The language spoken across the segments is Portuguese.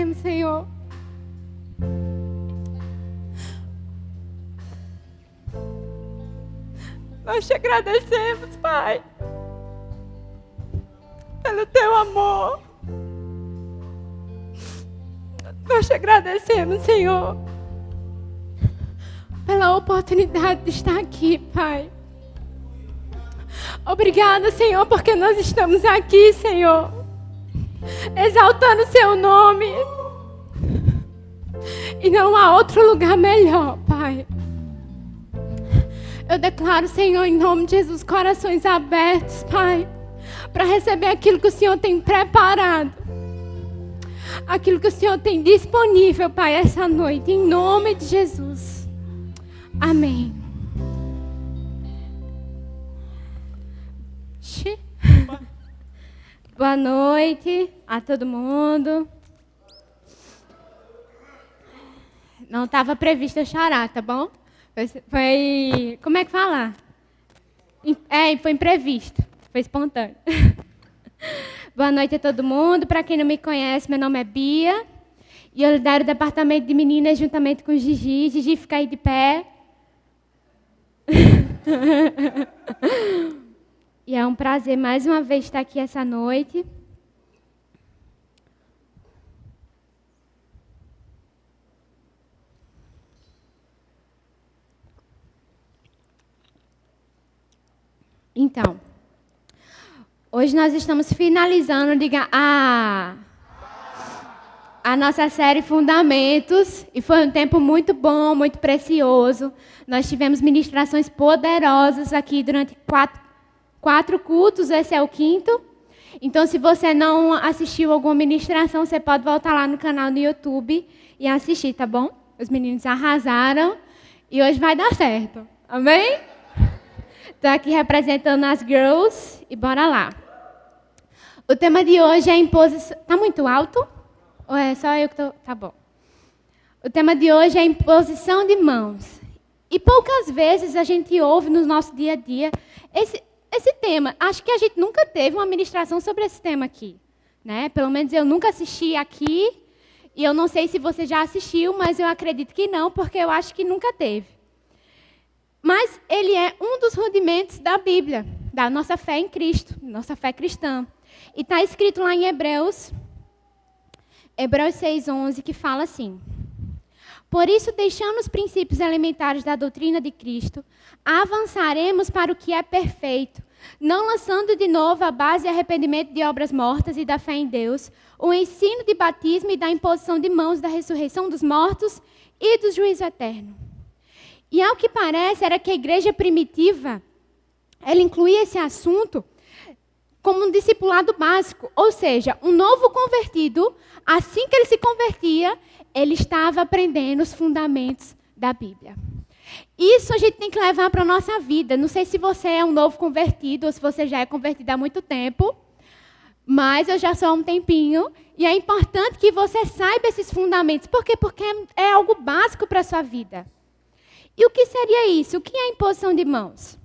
agradecemos, Senhor. Nós te agradecemos, Pai, pelo teu amor. Nós te agradecemos, Senhor, pela oportunidade de estar aqui, Pai. Obrigada, Senhor, porque nós estamos aqui, Senhor, exaltando o seu nome. E não há outro lugar melhor, Pai. Eu declaro, Senhor, em nome de Jesus, corações abertos, Pai, para receber aquilo que o Senhor tem preparado, aquilo que o Senhor tem disponível, Pai, essa noite, em nome de Jesus. Amém. Boa noite a todo mundo. Não estava previsto eu chorar, tá bom? Foi como é que fala? Foi imprevisto, foi espontâneo. Boa noite a todo mundo. Para quem não me conhece, meu nome é Bia. E eu lidero o departamento de meninas juntamente com Gigi. Gigi, fica aí de pé. E é um prazer mais uma vez estar aqui essa noite. Então, hoje nós estamos finalizando, a nossa série Fundamentos, e foi um tempo muito bom, muito precioso. Nós tivemos ministrações poderosas aqui durante quatro cultos, esse é o 5º. Então, se você não assistiu alguma ministração, você pode voltar lá no canal do YouTube e assistir, tá bom? Os meninos arrasaram e hoje vai dar certo. Amém? Estou aqui representando as girls e bora lá. O tema de hoje é imposição. Está muito alto? Ou é só eu que estou? Tá bom. O tema de hoje é imposição de mãos. E poucas vezes a gente ouve no nosso dia a dia esse tema. Acho que a gente nunca teve uma ministração sobre esse tema aqui, né? Pelo menos eu nunca assisti aqui. E eu não sei se você já assistiu, mas eu acredito que não, porque eu acho que nunca teve. Mas ele é um dos rudimentos da Bíblia, da nossa fé em Cristo, nossa fé cristã. E está escrito lá em Hebreus 6:11, que fala assim: por isso, deixando os princípios elementares da doutrina de Cristo, avançaremos para o que é perfeito, não lançando de novo a base de arrependimento de obras mortas e da fé em Deus, o ensino de batismo e da imposição de mãos da ressurreição dos mortos e do juízo eterno. E ao que parece, era que a igreja primitiva, ela incluía esse assunto como um discipulado básico. Ou seja, um novo convertido, assim que ele se convertia, ele estava aprendendo os fundamentos da Bíblia. Isso a gente tem que levar para a nossa vida. Não sei se você é um novo convertido ou se você já é convertido há muito tempo, mas eu já sou há um tempinho. E é importante que você saiba esses fundamentos. Por quê? Porque é algo básico para a sua vida. E o que seria isso? O que é imposição de mãos?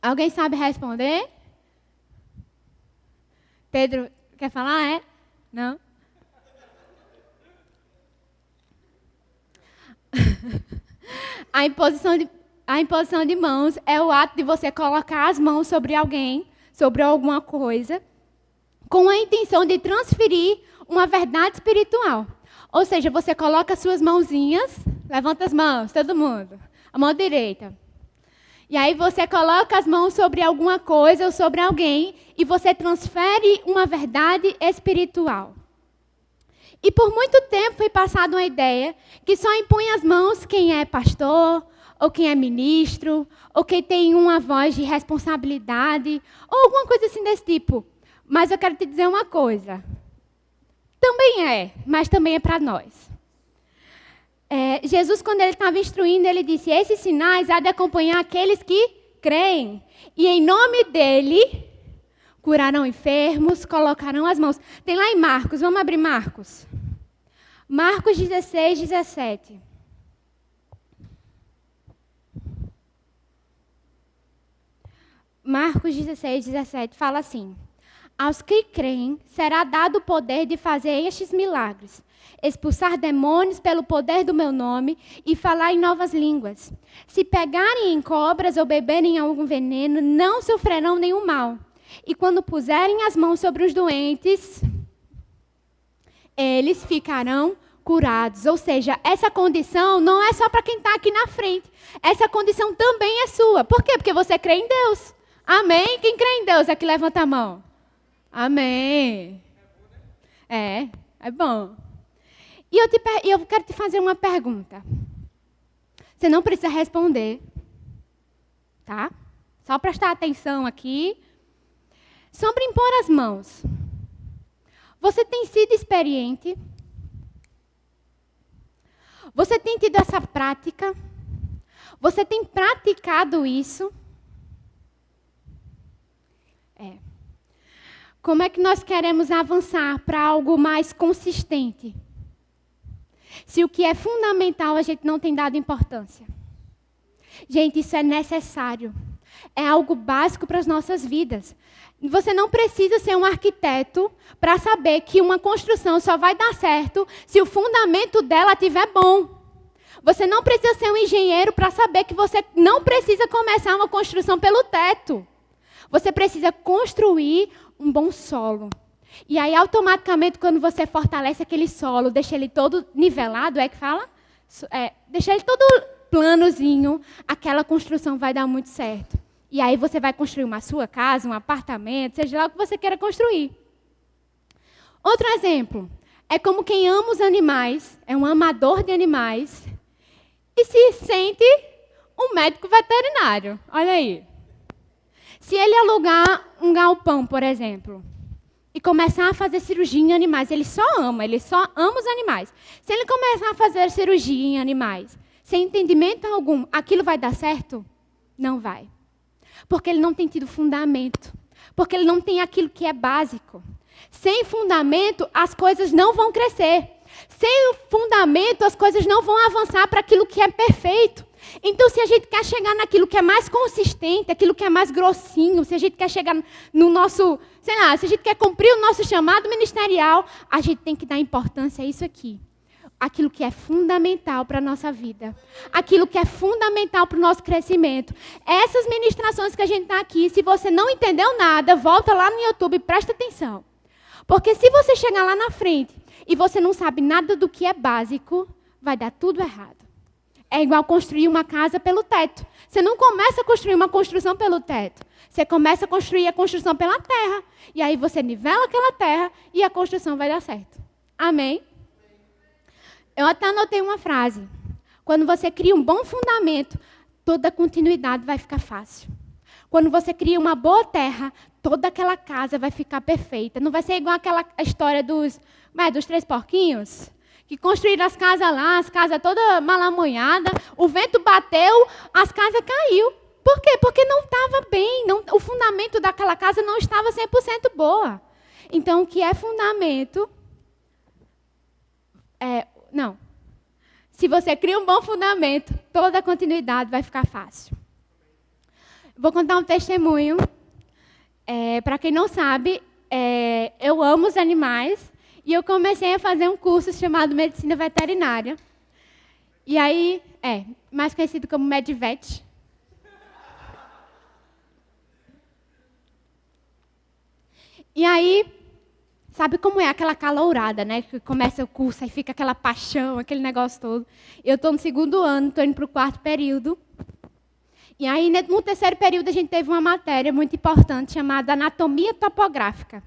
Alguém sabe responder? Pedro, quer falar? Não? A imposição de mãos é o ato de você colocar as mãos sobre alguém, sobre alguma coisa, com a intenção de transferir uma verdade espiritual. Ou seja, você coloca as suas mãozinhas, levanta as mãos, todo mundo, a mão direita. E aí você coloca as mãos sobre alguma coisa ou sobre alguém e você transfere uma verdade espiritual. E por muito tempo foi passada uma ideia que só impõe as mãos quem é pastor, ou quem é ministro, ou quem tem uma voz de responsabilidade, ou alguma coisa assim desse tipo. Mas eu quero te dizer uma coisa. Também é, mas também é para nós. Jesus, quando ele estava instruindo, ele disse: esses sinais há de acompanhar aqueles que creem. E em nome dele, curarão enfermos, colocarão as mãos. Tem lá em Marcos, vamos abrir Marcos. Marcos 16:17. Marcos 16:17 fala assim: Aos que creem, será dado o poder de fazer estes milagres, expulsar demônios pelo poder do meu nome e falar em novas línguas. Se pegarem em cobras ou beberem algum veneno, não sofrerão nenhum mal. E quando puserem as mãos sobre os doentes, eles ficarão curados. Ou seja, essa condição não é só para quem está aqui na frente. Essa condição também é sua. Por quê? Porque você crê em Deus. Amém? Quem crê em Deus aqui levanta a mão. Amém. É bom. E eu quero te fazer uma pergunta. Você não precisa responder, tá? Só prestar atenção aqui. Sobre impor as mãos. Você tem sido experiente? Você tem tido essa prática? Você tem praticado isso? Como é que nós queremos avançar para algo mais consistente? Se o que é fundamental a gente não tem dado importância. Gente, isso é necessário. É algo básico para as nossas vidas. Você não precisa ser um arquiteto para saber que uma construção só vai dar certo se o fundamento dela estiver bom. Você não precisa ser um engenheiro para saber que você não precisa começar uma construção pelo teto. Você precisa construir um bom solo. E aí, automaticamente, quando você fortalece aquele solo, deixa ele todo nivelado, deixa ele todo planozinho, aquela construção vai dar muito certo. E aí você vai construir uma sua casa, um apartamento, seja lá o que você queira construir. Outro exemplo, é como quem ama os animais, é um amador de animais, e se sente um médico veterinário. Olha aí. Se ele alugar um galpão, por exemplo, e começar a fazer cirurgia em animais, ele só ama os animais. Se ele começar a fazer cirurgia em animais, sem entendimento algum, aquilo vai dar certo? Não vai. Porque ele não tem tido fundamento. Porque ele não tem aquilo que é básico. Sem fundamento, as coisas não vão crescer. Sem o fundamento, as coisas não vão avançar para aquilo que é perfeito. Então, se a gente quer chegar naquilo que é mais consistente, aquilo que é mais grossinho, se a gente quer chegar no nosso, se a gente quer cumprir o nosso chamado ministerial, a gente tem que dar importância a isso aqui. Aquilo que é fundamental para a nossa vida. Aquilo que é fundamental para o nosso crescimento. Essas ministrações que a gente está aqui, se você não entendeu nada, volta lá no YouTube e presta atenção. Porque se você chegar lá na frente e você não sabe nada do que é básico, vai dar tudo errado. É igual construir uma casa pelo teto. Você não começa a construir uma construção pelo teto. Você começa a construir a construção pela terra. E aí você nivela aquela terra e a construção vai dar certo. Amém? Eu até anotei uma frase. Quando você cria um bom fundamento, toda a continuidade vai ficar fácil. Quando você cria uma boa terra, toda aquela casa vai ficar perfeita. Não vai ser igual aquela história dos 3 porquinhos? Que construíram as casas lá, as casas todas malamonhadas, o vento bateu, as casas caiu. Por quê? Porque não estava bem, o fundamento daquela casa não estava 100% boa. Então, o que é fundamento... Se você cria um bom fundamento, toda a continuidade vai ficar fácil. Vou contar um testemunho. Para quem não sabe, eu amo os animais e eu comecei a fazer um curso chamado Medicina Veterinária. E aí, mais conhecido como Medvet. E aí, sabe como é aquela calourada, né? Que começa o curso, aí fica aquela paixão, aquele negócio todo. Eu estou no 2º ano, estou indo para o 4º período. E aí, no 3º período, a gente teve uma matéria muito importante chamada Anatomia Topográfica.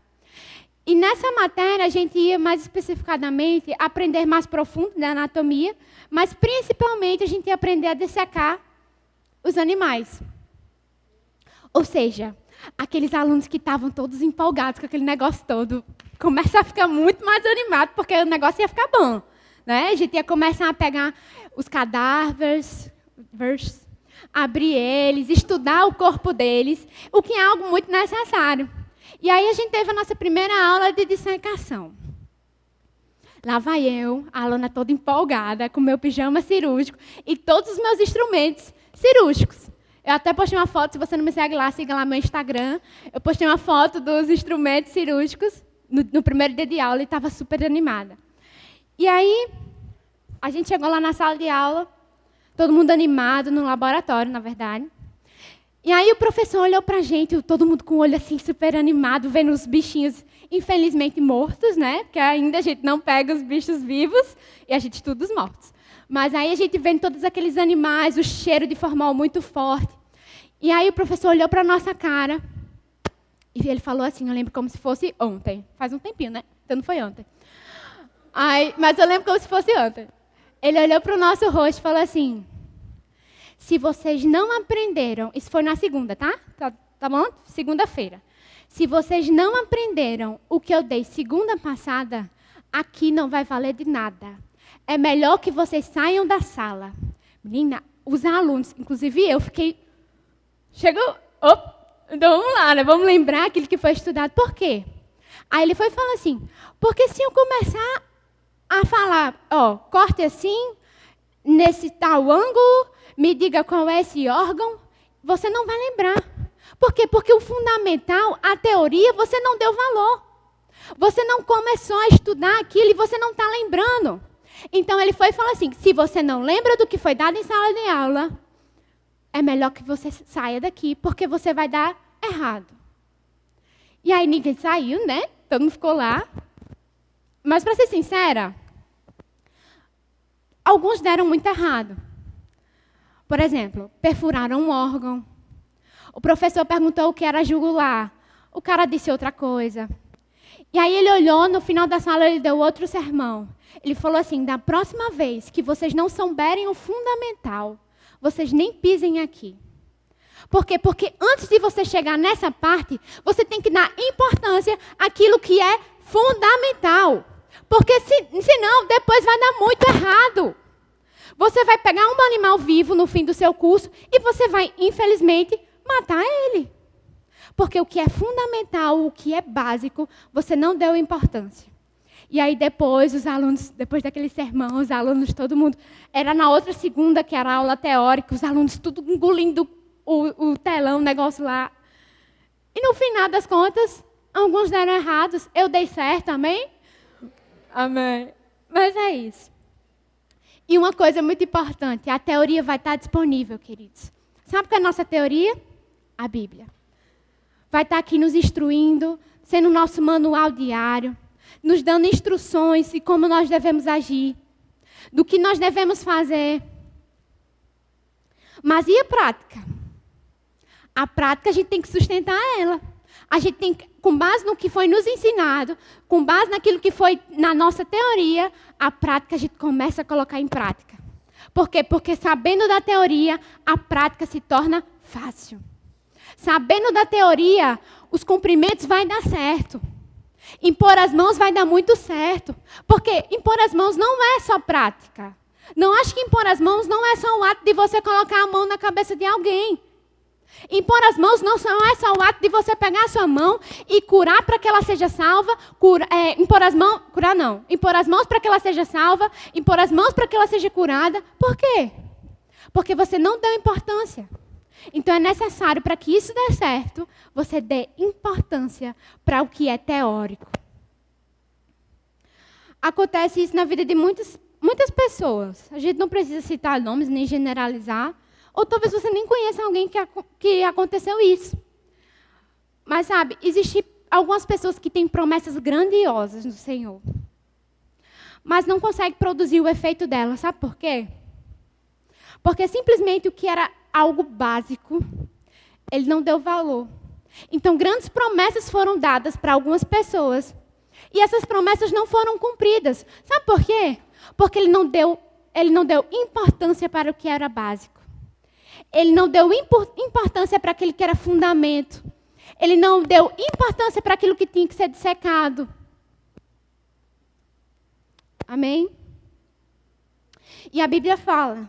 E nessa matéria, a gente ia mais especificadamente aprender mais profundo da anatomia, mas principalmente a gente ia aprender a dissecar os animais. Ou seja, aqueles alunos que estavam todos empolgados com aquele negócio todo, começam a ficar muito mais animados, porque o negócio ia ficar bom. Né? A gente ia começar a pegar os cadáveres, abrir eles, estudar o corpo deles, o que é algo muito necessário. E aí a gente teve a nossa primeira aula de dissecação. Lá vai eu, a Alana toda empolgada, com meu pijama cirúrgico e todos os meus instrumentos cirúrgicos. Eu até postei uma foto, se você não me segue lá, siga lá meu Instagram. Eu postei uma foto dos instrumentos cirúrgicos no primeiro dia de aula e estava super animada. E aí, a gente chegou lá na sala de aula, todo mundo animado, no laboratório, na verdade. E aí o professor olhou para a gente, todo mundo com o olho assim super animado, vendo os bichinhos infelizmente mortos, né? Porque ainda a gente não pega os bichos vivos e a gente estuda os mortos. Mas aí a gente vendo todos aqueles animais, o cheiro de formol muito forte. E aí o professor olhou para a nossa cara e ele falou assim, eu lembro como se fosse ontem. Faz um tempinho, né? Então não foi ontem. Mas eu lembro como se fosse ontem. Ele olhou para o nosso rosto e falou assim, se vocês não aprenderam, isso foi na segunda, tá? Tá bom? Segunda-feira. Se vocês não aprenderam o que eu dei segunda passada, aqui não vai valer de nada. É melhor que vocês saiam da sala. Menina, os alunos, inclusive eu, fiquei... Chegou... Então vamos lá, né? Vamos lembrar aquilo que foi estudado. Por quê? Aí ele foi e falou assim, porque se eu começar a falar, corte assim, nesse tal ângulo, me diga qual é esse órgão, você não vai lembrar. Por quê? Porque o fundamental, a teoria, você não deu valor. Você não começou a estudar aquilo e você não está lembrando. Então ele foi e falou assim, se você não lembra do que foi dado em sala de aula, é melhor que você saia daqui, porque você vai dar errado. E aí ninguém saiu, né? Todo mundo ficou lá. Mas para ser sincera, alguns deram muito errado. Por exemplo, perfuraram um órgão. O professor perguntou o que era jugular. O cara disse outra coisa. E aí ele olhou, no final da sala ele deu outro sermão. Ele falou assim, da próxima vez que vocês não souberem o fundamental, vocês nem pisem aqui. Por quê? Porque antes de você chegar nessa parte, você tem que dar importância àquilo que é fundamental. Porque senão depois vai dar muito errado. Você vai pegar um animal vivo no fim do seu curso e você vai, infelizmente, matar ele. Porque o que é fundamental, o que é básico, você não deu importância. E aí depois, os alunos, depois daquele sermão, os alunos, todo mundo... Era na outra segunda, que era a aula teórica, os alunos tudo engolindo o telão, o negócio lá. E no final das contas, alguns deram errados. Eu dei certo, amém? Amém. Mas é isso. E uma coisa muito importante, a teoria vai estar disponível, queridos. Sabe o que é a nossa teoria? A Bíblia. Vai estar aqui nos instruindo, sendo o nosso manual diário, nos dando instruções de como nós devemos agir, do que nós devemos fazer. Mas e a prática? A prática a gente tem que sustentar ela. A gente tem que, com base no que foi nos ensinado, com base naquilo que foi na nossa teoria, a prática a gente começa a colocar em prática. Por quê? Porque sabendo da teoria, a prática se torna fácil. Sabendo da teoria, os cumprimentos vai dar certo. Impor as mãos vai dar muito certo. Porque impor as mãos não é só prática. Não acho que impor as mãos não é só o ato de você colocar a mão na cabeça de alguém. Impor as mãos não é só o ato de você pegar a sua mão e curar para que ela seja salva. Impor as mãos para que ela seja salva. Impor as mãos para que ela seja curada. Por quê? Porque você não deu importância. Então é necessário, para que isso dê certo, você dê importância para o que é teórico. Acontece isso na vida de muitas pessoas. A gente não precisa citar nomes nem generalizar. Ou talvez você nem conheça alguém que aconteceu isso. Mas sabe, existem algumas pessoas que têm promessas grandiosas no Senhor. Mas não conseguem produzir o efeito dela. Sabe por quê? Porque simplesmente o que era algo básico, ele não deu valor. Então, grandes promessas foram dadas para algumas pessoas. E essas promessas não foram cumpridas. Sabe por quê? Porque ele não deu importância para o que era básico. Ele não deu importância para aquilo que era fundamento. Ele não deu importância para aquilo que tinha que ser dissecado. Amém? E a Bíblia fala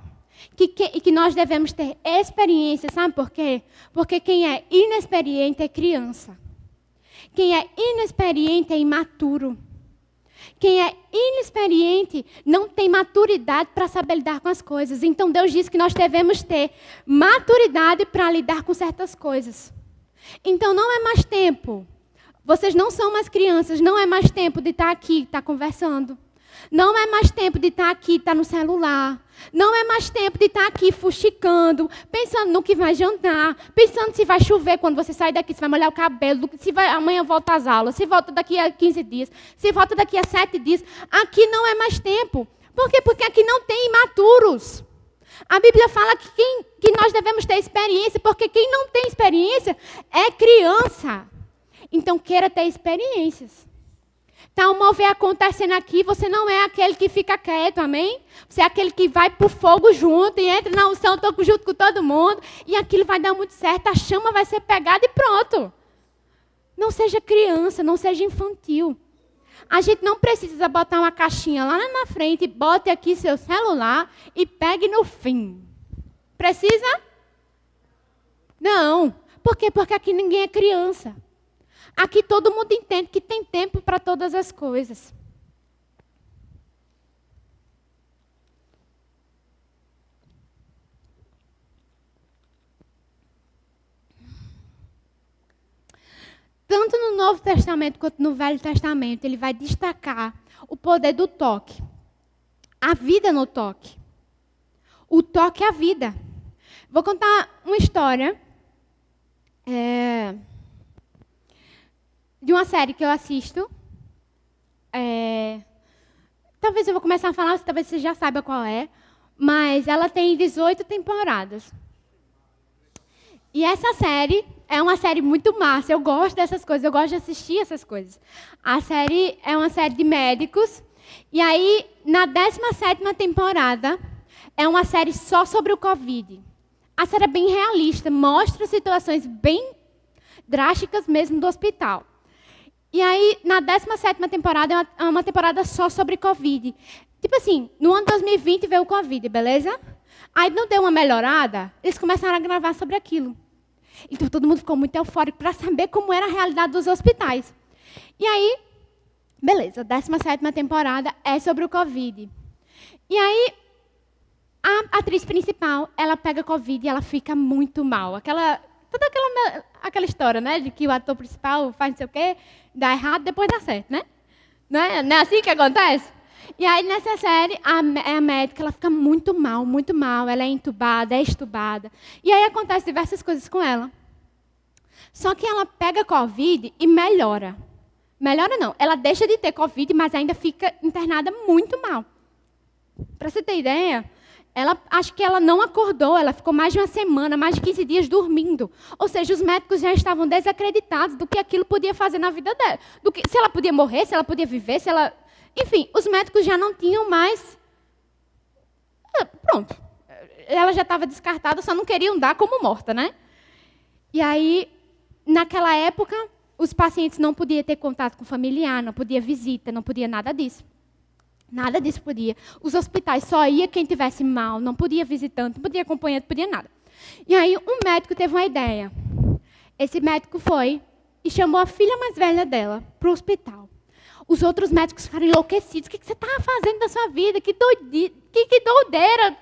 que nós devemos ter experiência, sabe por quê? Porque quem é inexperiente é criança. Quem é inexperiente é imaturo. Quem é inexperiente mente não tem maturidade para saber lidar com as coisas. Então Deus diz que nós devemos ter maturidade para lidar com certas coisas. Então não é mais tempo. Vocês não são mais crianças, não é mais tempo de estar aqui, estar conversando. Não é mais tempo de estar aqui, estar no celular. Não é mais tempo de estar aqui fuxicando, pensando no que vai jantar, pensando se vai chover quando você sair daqui, se vai molhar o cabelo, se vai, amanhã volta às aulas, se volta daqui a 15 dias, se volta daqui a 7 dias. Aqui não é mais tempo. Por quê? Porque aqui não tem imaturos. A Bíblia fala que nós devemos ter experiência, porque quem não tem experiência é criança. Então, queira ter experiências. Está um mover acontecendo aqui, você não é aquele que fica quieto, amém? Você é aquele que vai para o fogo junto e entra na unção junto com todo mundo. E aquilo vai dar muito certo, a chama vai ser pegada e pronto. Não seja criança, não seja infantil. A gente não precisa botar uma caixinha lá na frente, bote aqui seu celular e pegue no fim. Precisa? Não. Por quê? Porque aqui ninguém é criança. Aqui todo mundo entende que tem tempo para todas as coisas. Tanto no Novo Testamento quanto no Velho Testamento, ele vai destacar o poder do toque. A vida no toque. O toque é a vida. Vou contar uma história. De uma série que eu assisto. Talvez eu vou começar a falar, talvez você já saiba qual é. Mas ela tem 18 temporadas. E essa série é uma série muito massa. Eu gosto dessas coisas, eu gosto de assistir essas coisas. A série é uma série de médicos. E aí, na 17ª temporada, é uma série só sobre o Covid. A série é bem realista, mostra situações bem drásticas mesmo do hospital. E aí, na 17ª temporada, é uma temporada só sobre Covid. Tipo assim, no ano 2020 veio o Covid, beleza? Aí não deu uma melhorada, eles começaram a gravar sobre aquilo. Então todo mundo ficou muito eufórico para saber como era a realidade dos hospitais. E aí, beleza, a 17ª temporada é sobre o Covid. E aí, a atriz principal, ela pega Covid e ela fica muito mal. Toda aquela história, né? De que o ator principal faz não sei o quê, dá errado, depois dá certo, né? Não é assim que acontece? E aí, nessa série, a médica, ela fica muito mal, muito mal. Ela é entubada, é extubada. E aí, acontece diversas coisas com ela. Só que ela pega Covid e melhora. Melhora não, ela deixa de ter Covid, mas ainda fica internada muito mal. Para você ter ideia, acho que ela não acordou, ela ficou mais de uma semana, mais de 15 dias dormindo. Ou seja, os médicos já estavam desacreditados do que aquilo podia fazer na vida dela. Se ela podia morrer, se ela podia viver, se ela... Enfim, os médicos já não tinham mais... Pronto. Ela já estava descartada, só não queriam dar como morta, né? E aí, naquela época, os pacientes não podiam ter contato com o familiar, não podia visita, não podia nada disso. Nada disso podia. Os hospitais só ia quem tivesse mal, não podia visitante, não podia acompanhante, não podia nada. E aí, um médico teve uma ideia. Esse médico foi e chamou a filha mais velha dela para o hospital. Os outros médicos ficaram enlouquecidos. O que você está fazendo da sua vida? Que doideira.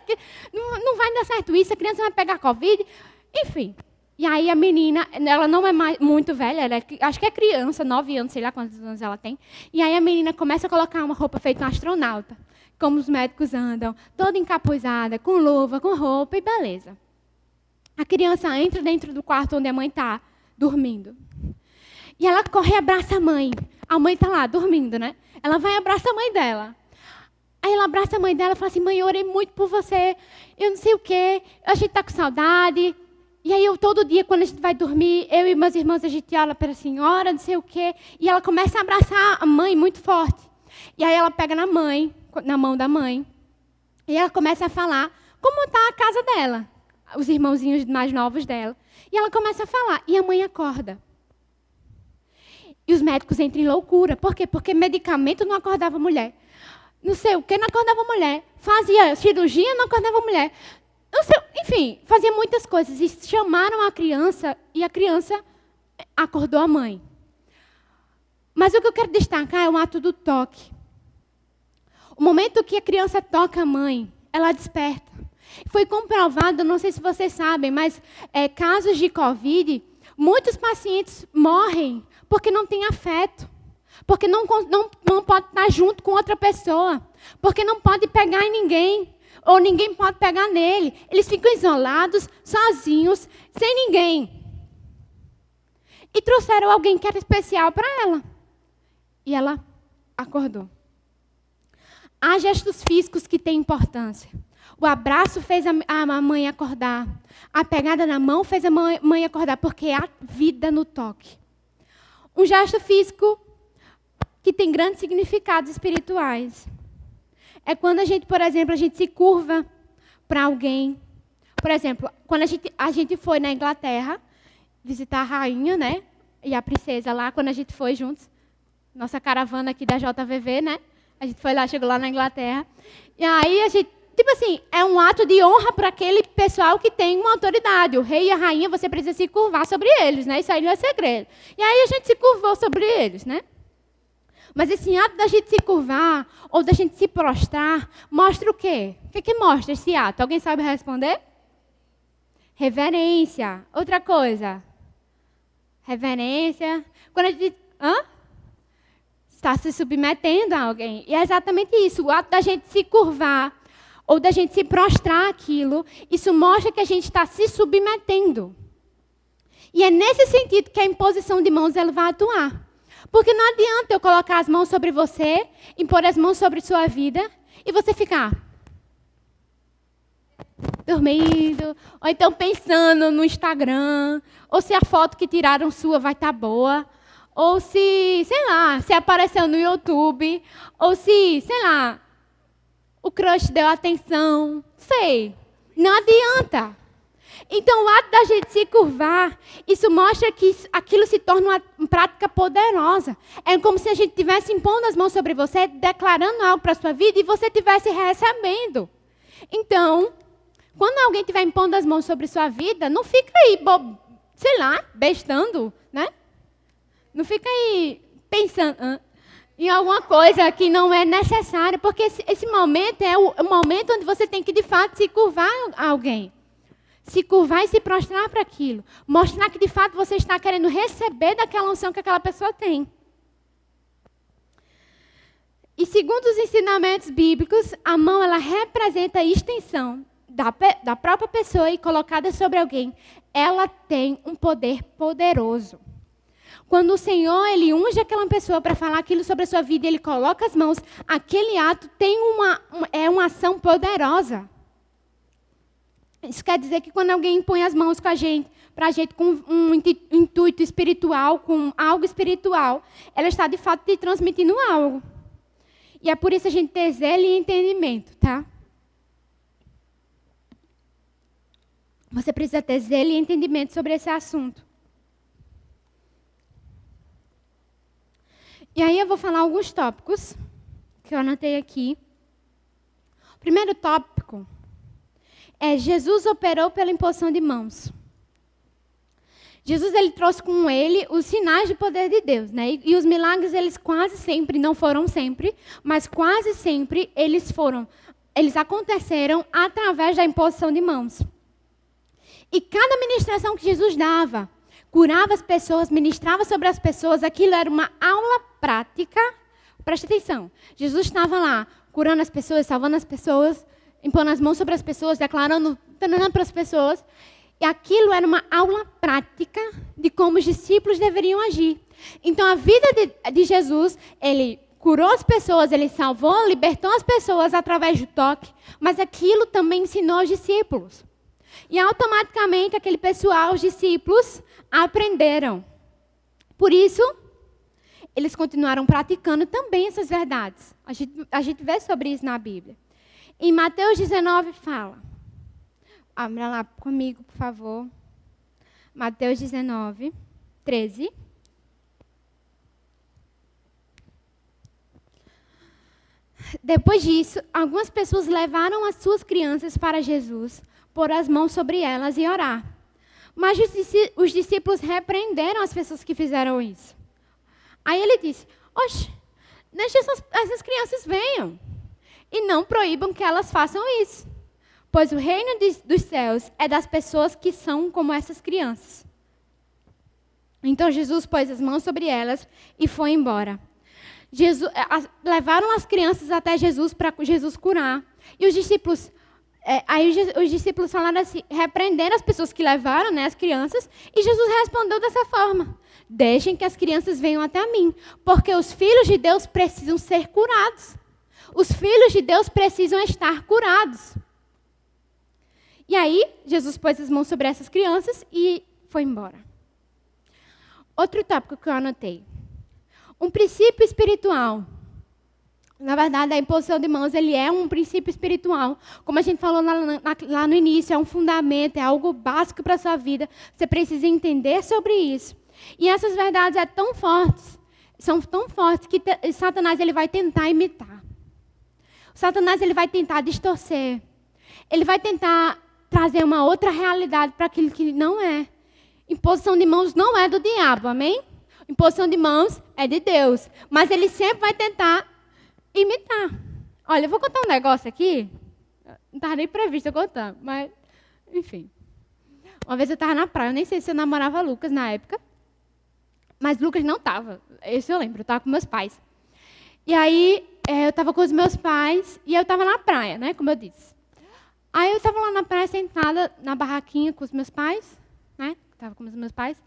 Não vai dar certo isso, a criança vai pegar Covid. Enfim. E aí a menina, ela não é muito velha, acho que é criança, 9 anos, sei lá quantos anos ela tem. E aí a menina começa a colocar uma roupa feita um astronauta, como os médicos andam, toda encapuzada, com luva, com roupa e beleza. A criança entra dentro do quarto onde a mãe está, dormindo. E ela corre e abraça a mãe. A mãe está lá, dormindo, né? Ela vai e abraça a mãe dela. Aí ela abraça a mãe dela e fala assim, mãe, eu orei muito por você, eu não sei o quê, a gente está com saudade. E aí, todo dia, quando a gente vai dormir, eu e meus irmãos, a gente olha para a senhora, não sei o quê. E ela começa a abraçar a mãe muito forte. E aí, ela pega na mão da mãe. E ela começa a falar como está a casa dela. Os irmãozinhos mais novos dela. E ela começa a falar. E a mãe acorda. E os médicos entram em loucura. Por quê? Porque medicamento não acordava a mulher. Não sei o que, não acordava a mulher. Fazia cirurgia, não acordava a mulher. Não sei, enfim, fazia muitas coisas. E chamaram a criança e a criança acordou a mãe. Mas o que eu quero destacar é o ato do toque. O momento que a criança toca a mãe, ela desperta. Foi comprovado, não sei se vocês sabem, mas casos de Covid, muitos pacientes morrem porque não têm afeto. Porque não pode estar junto com outra pessoa. Porque não pode pegar em ninguém. Ou ninguém pode pegar nele. Eles ficam isolados, sozinhos, sem ninguém. E trouxeram alguém que era especial para ela. E ela acordou. Há gestos físicos que têm importância. O abraço fez a mãe acordar. A pegada na mão fez a mãe acordar, porque há vida no toque. Um gesto físico que tem grandes significados espirituais. É quando a gente, por exemplo, a gente se curva para alguém. Por exemplo, quando a gente foi na Inglaterra visitar a rainha, né? E a princesa lá, quando a gente foi juntos. Nossa caravana aqui da JVV, né? A gente foi lá, chegou lá na Inglaterra. E aí a gente, tipo assim, é um ato de honra para aquele pessoal que tem uma autoridade. O rei e a rainha, você precisa se curvar sobre eles, né? Isso aí não é segredo. E aí a gente se curvou sobre eles, né? Mas esse ato da gente se curvar, ou da gente se prostrar, mostra o quê? O que mostra esse ato? Alguém sabe responder? Reverência. Outra coisa. Reverência. Quando a gente... está se submetendo a alguém. E é exatamente isso. O ato da gente se curvar, ou da gente se prostrar àquilo, isso mostra que a gente está se submetendo. E é nesse sentido que a imposição de mãos ela vai atuar. Porque não adianta eu colocar as mãos sobre você, impor as mãos sobre sua vida, e você ficar dormindo, ou então pensando no Instagram, ou se a foto que tiraram sua vai estar boa, ou se, sei lá, se apareceu no YouTube, ou se, sei lá, o crush deu atenção, sei. Não adianta. Então, o ato da gente se curvar, isso mostra que aquilo se torna uma prática poderosa. É como se a gente estivesse impondo as mãos sobre você, declarando algo para a sua vida e você estivesse recebendo. Então, quando alguém estiver impondo as mãos sobre sua vida, não fica aí, sei lá, bestando, né? Não fica aí pensando em alguma coisa que não é necessária, porque esse momento é o momento onde você tem que, de fato, se curvar a alguém. Se curvar e se prostrar para aquilo. Mostrar que, de fato, você está querendo receber daquela unção que aquela pessoa tem. E segundo os ensinamentos bíblicos, a mão ela representa a extensão da própria pessoa e colocada sobre alguém. Ela tem um poder poderoso. Quando o Senhor ele unge aquela pessoa para falar aquilo sobre a sua vida, ele coloca as mãos, aquele ato tem uma ação poderosa. Isso quer dizer que quando alguém põe as mãos para a gente com um intuito espiritual, com algo espiritual, ela está de fato te transmitindo algo. E é por isso a gente ter zelo e entendimento, tá? Você precisa ter zelo e entendimento sobre esse assunto. E aí eu vou falar alguns tópicos que eu anotei aqui. O primeiro tópico é Jesus operou pela imposição de mãos. Jesus ele trouxe com ele os sinais de poder de Deus, né? E os milagres eles quase sempre, não foram sempre, mas quase sempre eles aconteceram através da imposição de mãos. E cada ministração que Jesus dava, curava as pessoas, ministrava sobre as pessoas, aquilo era uma aula prática. Preste atenção, Jesus estava lá curando as pessoas, salvando as pessoas, impondo as mãos sobre as pessoas, declarando para as pessoas. E aquilo era uma aula prática de como os discípulos deveriam agir. Então, a vida de Jesus, ele curou as pessoas, ele salvou, libertou as pessoas através do toque, mas aquilo também ensinou os discípulos. E automaticamente, aquele pessoal, os discípulos, aprenderam. Por isso, eles continuaram praticando também essas verdades. A gente vê sobre isso na Bíblia. Em Mateus 19 fala. Abra lá comigo, por favor. Mateus 19, 13. Depois disso, algumas pessoas levaram as suas crianças para Jesus, pôr as mãos sobre elas e orar. Mas os discípulos repreenderam as pessoas que fizeram isso. Aí ele disse, oxe, deixa essas crianças venham. e não proíbam que elas façam isso. Pois o reino dos céus é das pessoas que são como essas crianças. Então Jesus pôs as mãos sobre elas e foi embora. Levaram as crianças até Jesus para Jesus curar. E os discípulos, os discípulos falaram assim, repreenderam as pessoas que levaram, né, as crianças, e Jesus respondeu dessa forma: deixem que as crianças venham até mim, porque os filhos de Deus precisam ser curados. Os filhos de Deus precisam estar curados. E aí, Jesus pôs as mãos sobre essas crianças e foi embora. Outro tópico que eu anotei. Um princípio espiritual. Na verdade, a imposição de mãos, ele é um princípio espiritual. Como a gente falou lá no início, é um fundamento, é algo básico para a sua vida. Você precisa entender sobre isso. E essas verdades são tão fortes que Satanás ele vai tentar imitar. Satanás ele vai tentar distorcer. Ele vai tentar trazer uma outra realidade para aquilo que não é. Imposição de mãos não é do diabo, amém? Imposição de mãos é de Deus. Mas ele sempre vai tentar imitar. Olha, eu vou contar um negócio aqui. Não estava nem previsto eu contar, mas, enfim. Uma vez eu estava na praia, eu nem sei se eu namorava Lucas na época. Mas Lucas não estava. Isso eu lembro, eu estava com meus pais. E aí, eu estava com os meus pais e eu estava na praia, né, como eu disse. Aí eu estava lá na praia, sentada na barraquinha com os meus pais, né? Estava com os meus pais.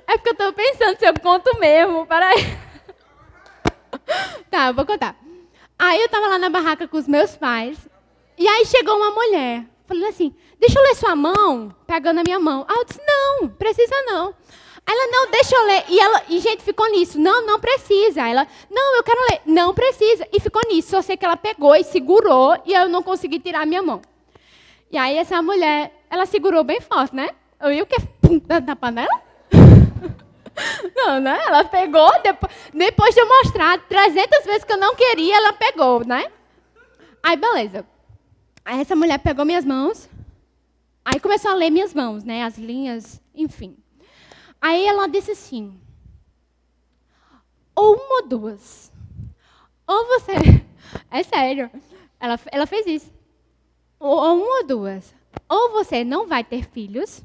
É porque eu estou pensando se eu conto mesmo, peraí. Tá, eu vou contar. Aí eu estava lá na barraca com os meus pais, e aí chegou uma mulher, falando assim, deixa eu ler sua mão, pegando a minha mão. Aí eu disse, não, precisa não. Ela, não, deixa eu ler. E gente, ficou nisso. Não precisa. Ela, não, eu quero ler. Não precisa. E ficou nisso. Só sei que ela pegou e segurou e eu não consegui tirar a minha mão. E aí essa mulher, ela segurou bem forte, né? Eu ia o quê? Pum, na panela? Não, né? Ela pegou, depois de eu mostrar 300 vezes que eu não queria, ela pegou, né? Aí, beleza. Aí essa mulher pegou minhas mãos. Aí começou a ler minhas mãos, né? As linhas, enfim. Aí ela disse assim, ou uma ou duas, ou você, é sério, ela fez isso, ou uma ou duas, ou você não vai ter filhos,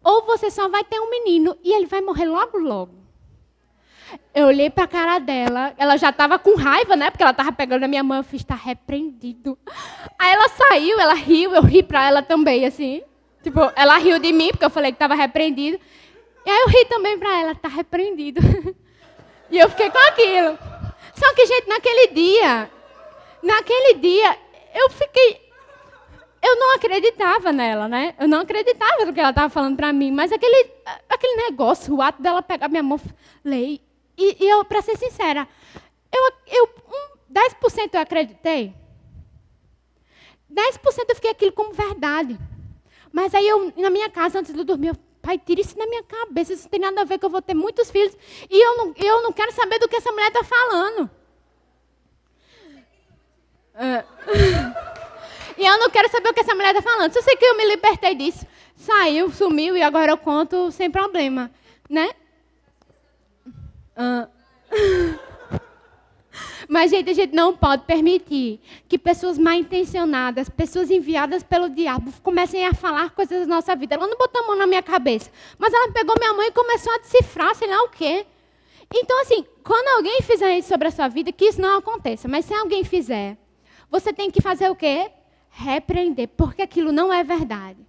ou você só vai ter um menino e ele vai morrer logo, logo. Eu olhei para a cara dela, ela já estava com raiva, né, porque ela estava pegando a minha mão, eu fiz, está repreendido. Aí ela saiu, ela riu, eu ri para ela também, assim, tipo, ela riu de mim, porque eu falei que estava repreendido. E aí eu ri também para ela, está repreendido. E eu fiquei com aquilo. Só que, gente, naquele dia, eu não acreditava nela, né? Eu não acreditava no que ela estava falando para mim, mas aquele negócio, o ato dela pegar minha mão, ler, e eu, para ser sincera, 10% eu acreditei. 10% eu fiquei aquilo como verdade. Mas aí na minha casa, antes de dormir, pai, tira isso da minha cabeça, isso não tem nada a ver que eu vou ter muitos filhos. E eu não quero saber do que essa mulher está falando. E eu não quero saber o que essa mulher está falando. Só sei que eu me libertei disso. Saiu, sumiu e agora eu conto sem problema. Né? Mas, gente, a gente não pode permitir que pessoas mal intencionadas, pessoas enviadas pelo diabo, comecem a falar coisas da nossa vida. Ela não botou a mão na minha cabeça, mas ela pegou minha mão e começou a decifrar, sei lá o quê. Então, assim, quando alguém fizer isso sobre a sua vida, que isso não aconteça, mas se alguém fizer, você tem que fazer o quê? Repreender, porque aquilo não é verdade.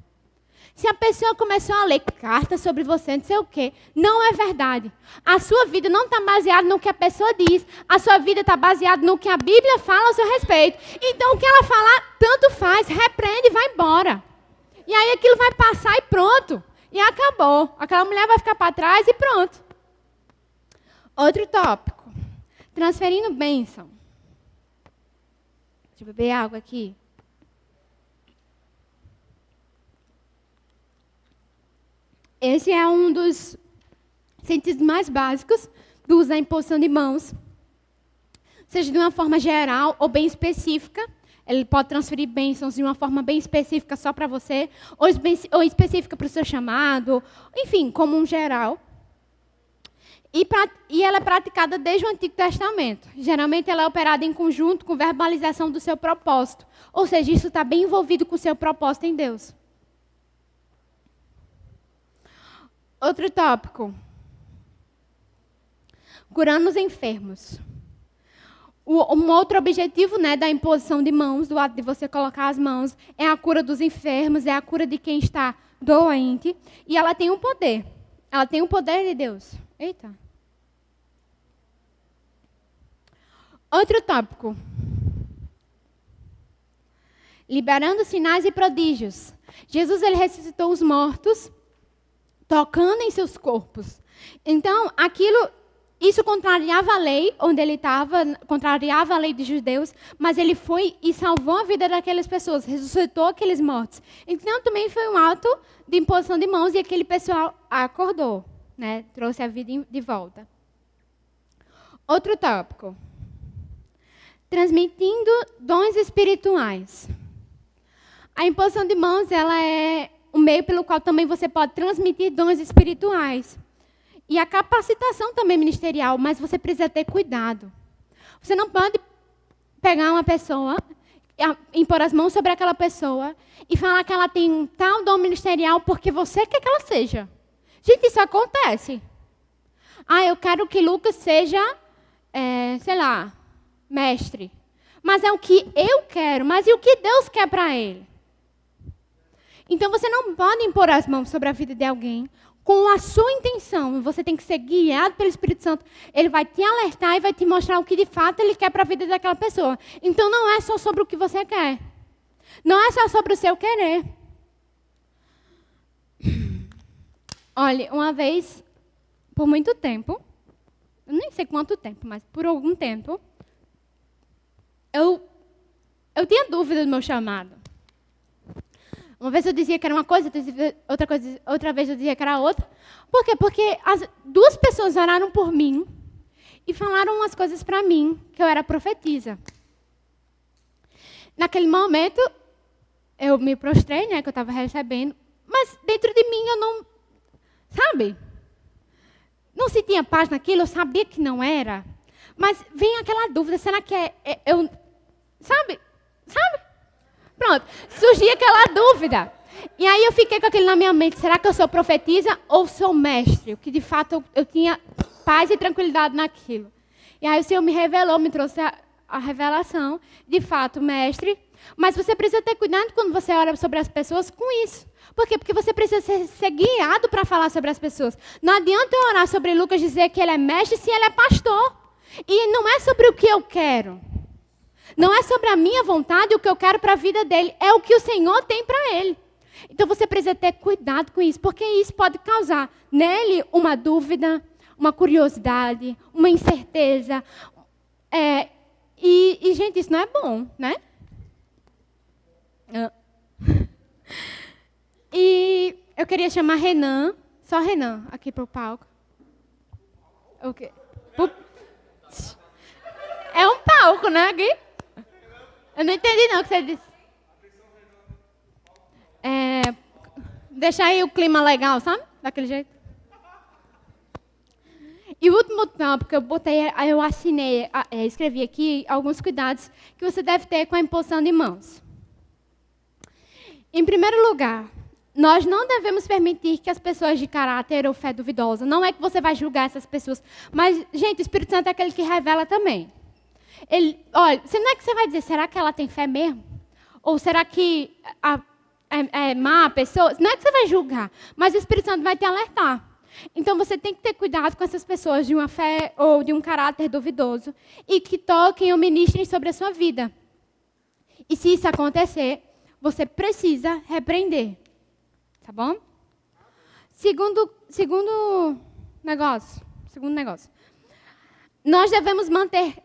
Se a pessoa começou a ler cartas sobre você, não sei o quê, não é verdade. A sua vida não está baseada no que a pessoa diz. A sua vida está baseada no que a Bíblia fala ao seu respeito. Então, o que ela falar, tanto faz, repreende e vai embora. E aí aquilo vai passar e pronto. E acabou. Aquela mulher vai ficar para trás e pronto. Outro tópico. Transferindo bênção. Deixa eu beber água aqui. Esse é um dos sentidos mais básicos do uso da imposição de mãos. Seja de uma forma geral ou bem específica. Ele pode transferir bênçãos de uma forma bem específica só para você, ou específica para o seu chamado, enfim, como um geral. E ela é praticada desde o Antigo Testamento. Geralmente ela é operada em conjunto com verbalização do seu propósito. Ou seja, isso está bem envolvido com o seu propósito em Deus. Outro tópico. Curando os enfermos. Um outro objetivo, né, da imposição de mãos, do ato de você colocar as mãos, é a cura dos enfermos, é a cura de quem está doente. E ela tem um poder. Ela tem o poder de Deus. Eita. Outro tópico. Liberando sinais e prodígios. Jesus, ele ressuscitou os mortos, tocando em seus corpos. Então, isso contrariava a lei onde ele estava, contrariava a lei dos judeus, mas ele foi e salvou a vida daquelas pessoas, ressuscitou aqueles mortos. Então, também foi um ato de imposição de mãos e aquele pessoal acordou, né? Trouxe a vida de volta. Outro tópico. Transmitindo dons espirituais. A imposição de mãos, ela é um meio pelo qual também você pode transmitir dons espirituais. E a capacitação também ministerial, mas você precisa ter cuidado. Você não pode pegar uma pessoa, impor as mãos sobre aquela pessoa e falar que ela tem um tal dom ministerial porque você quer que ela seja. Gente, isso acontece. Eu quero que Lucas seja, mestre. Mas é o que eu quero, mas e o que Deus quer para ele? Então você não pode impor as mãos sobre a vida de alguém com a sua intenção. Você tem que ser guiado pelo Espírito Santo. Ele vai te alertar e vai te mostrar o que de fato ele quer para a vida daquela pessoa. Então não é só sobre o que você quer. Não é só sobre o seu querer. Olha, uma vez, por muito tempo, eu nem sei quanto tempo, mas por algum tempo, eu tinha dúvida do meu chamado. Uma vez eu dizia que era uma coisa, outra vez eu dizia que era outra. Por quê? Porque as duas pessoas oraram por mim e falaram umas coisas para mim, que eu era profetisa. Naquele momento, eu me prostrei, né, que eu estava recebendo, mas dentro de mim eu não, não se tinha paz naquilo, eu sabia que não era. Mas vem aquela dúvida, será que eu, sabe? Pronto, surgia aquela dúvida. E aí eu fiquei com aquilo na minha mente, será que eu sou profetisa ou sou mestre? O que de fato eu tinha paz e tranquilidade naquilo. E aí o Senhor me revelou, me trouxe a revelação, de fato, mestre. Mas você precisa ter cuidado quando você ora sobre as pessoas com isso. Por quê? Porque você precisa ser guiado para falar sobre as pessoas. Não adianta eu orar sobre Lucas e dizer que ele é mestre se ele é pastor. E não é sobre o que eu quero. Não é sobre a minha vontade, o que eu quero para a vida dele. É o que o Senhor tem para ele. Então você precisa ter cuidado com isso, porque isso pode causar nele uma dúvida, uma curiosidade, uma incerteza. Gente, isso não é bom, né? E eu queria chamar Renan, só Renan, aqui para o palco. Okay. É um palco, né, Gui? Eu não entendi não o que você disse. Deixar aí o clima legal, sabe? Daquele jeito. E o último tópico que eu assinei, escrevi aqui alguns cuidados que você deve ter com a imposição de mãos. Em primeiro lugar, nós não devemos permitir que as pessoas de caráter ou fé duvidosa, não é que você vai julgar essas pessoas, mas, gente, o Espírito Santo é aquele que revela também. Olha, não é que você vai dizer, será que ela tem fé mesmo? Ou será que é má a pessoa? Não é que você vai julgar, mas o Espírito Santo vai te alertar. Então, você tem que ter cuidado com essas pessoas de uma fé ou de um caráter duvidoso e que toquem ou ministrem sobre a sua vida. E se isso acontecer, você precisa repreender. Tá bom? Segundo negócio. Nós devemos manter...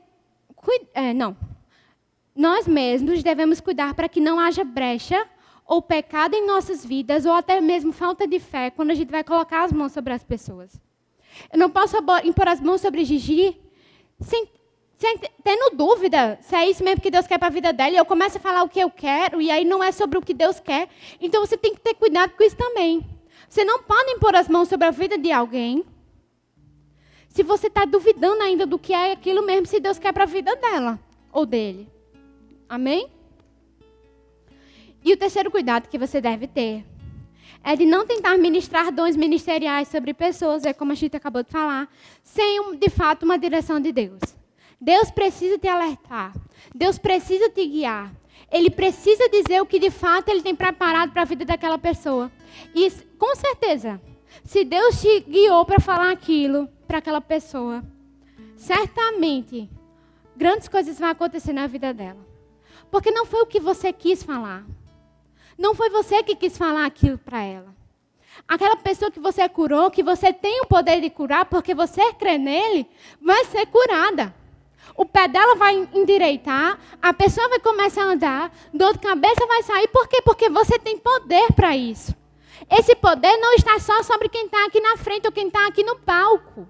Nós mesmos devemos cuidar para que não haja brecha ou pecado em nossas vidas, ou até mesmo falta de fé, quando a gente vai colocar as mãos sobre as pessoas. Eu não posso impor as mãos sobre Gigi sem tendo dúvida se é isso mesmo que Deus quer para a vida dela, e eu começo a falar o que eu quero, e aí não é sobre o que Deus quer. Então você tem que ter cuidado com isso também. Você não pode impor as mãos sobre a vida de alguém Se você está duvidando ainda do que é aquilo mesmo, se Deus quer para a vida dela ou dele. Amém? E o terceiro cuidado que você deve ter é de não tentar ministrar dons ministeriais sobre pessoas, como a gente acabou de falar, sem, de fato, uma direção de Deus. Deus precisa te alertar. Deus precisa te guiar. Ele precisa dizer o que, de fato, Ele tem preparado para a vida daquela pessoa. E, com certeza, se Deus te guiou para falar aquilo para aquela pessoa, certamente, grandes coisas vão acontecer na vida dela. Porque não foi o que você quis falar. Não foi você que quis falar aquilo para ela. Aquela pessoa que você curou, que você tem o poder de curar, porque você crê nele, vai ser curada. O pé dela vai endireitar, a pessoa vai começar a andar, dor de cabeça vai sair. Por quê? Porque você tem poder para isso. Esse poder não está só sobre quem está aqui na frente ou quem está aqui no palco.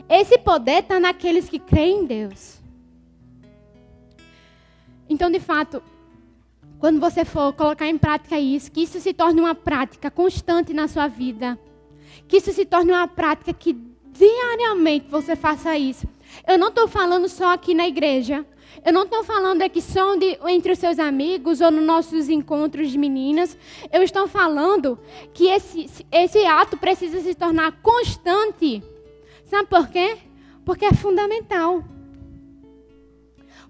Esse poder está naqueles que creem em Deus. Então, de fato, quando você for colocar em prática isso, que isso se torne uma prática constante na sua vida. Que isso se torne uma prática que diariamente você faça isso. Eu não estou falando só aqui na igreja. Eu não estou falando aqui só entre os seus amigos ou nos nossos encontros de meninas. Eu estou falando que esse ato precisa se tornar constante. Sabe por quê? Porque é fundamental.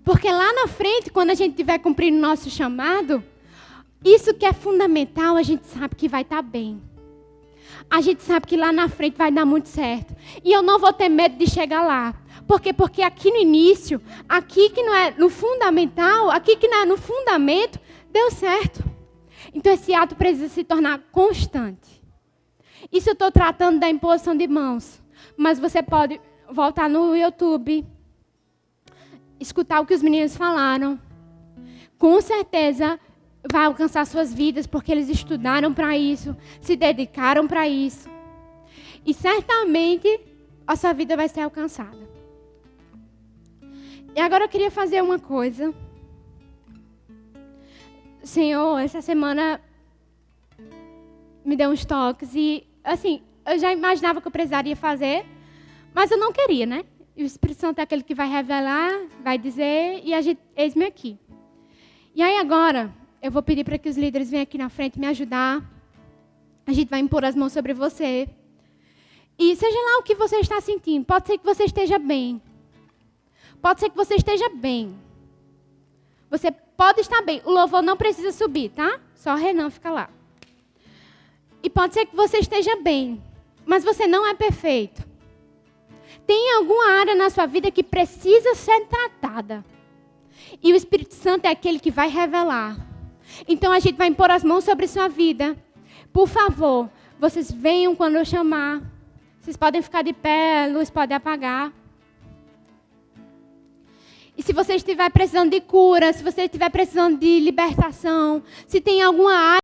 Porque lá na frente, quando a gente estiver cumprindo o nosso chamado, isso que é fundamental, a gente sabe que vai estar bem. A gente sabe que lá na frente vai dar muito certo. E eu não vou ter medo de chegar lá. Por quê? Porque aqui no início, aqui que não é no fundamental, aqui que não é no fundamento, deu certo. Então esse ato precisa se tornar constante. Isso eu estou tratando da imposição de mãos. Mas você pode voltar no YouTube, escutar o que os meninos falaram. Com certeza vai alcançar suas vidas, porque eles estudaram para isso, se dedicaram para isso. E certamente a sua vida vai ser alcançada. E agora eu queria fazer uma coisa. Senhor, essa semana me deu uns toques e, assim, eu já imaginava que eu precisaria fazer, mas eu não queria, né? E o Espírito Santo é aquele que vai revelar, vai dizer, e eis-me aqui. E aí agora, eu vou pedir para que os líderes venham aqui na frente me ajudar. A gente vai impor as mãos sobre você. E seja lá o que você está sentindo, pode ser que você esteja bem. Pode ser que você esteja bem. Você pode estar bem. O louvor não precisa subir, tá? Só o Renan fica lá. E pode ser que você esteja bem, mas você não é perfeito. Tem alguma área na sua vida que precisa ser tratada. E o Espírito Santo é aquele que vai revelar. Então a gente vai impor as mãos sobre a sua vida. Por favor, vocês venham quando eu chamar. Vocês podem ficar de pé, a luz pode apagar. E se você estiver precisando de cura, se você estiver precisando de libertação, se tem alguma área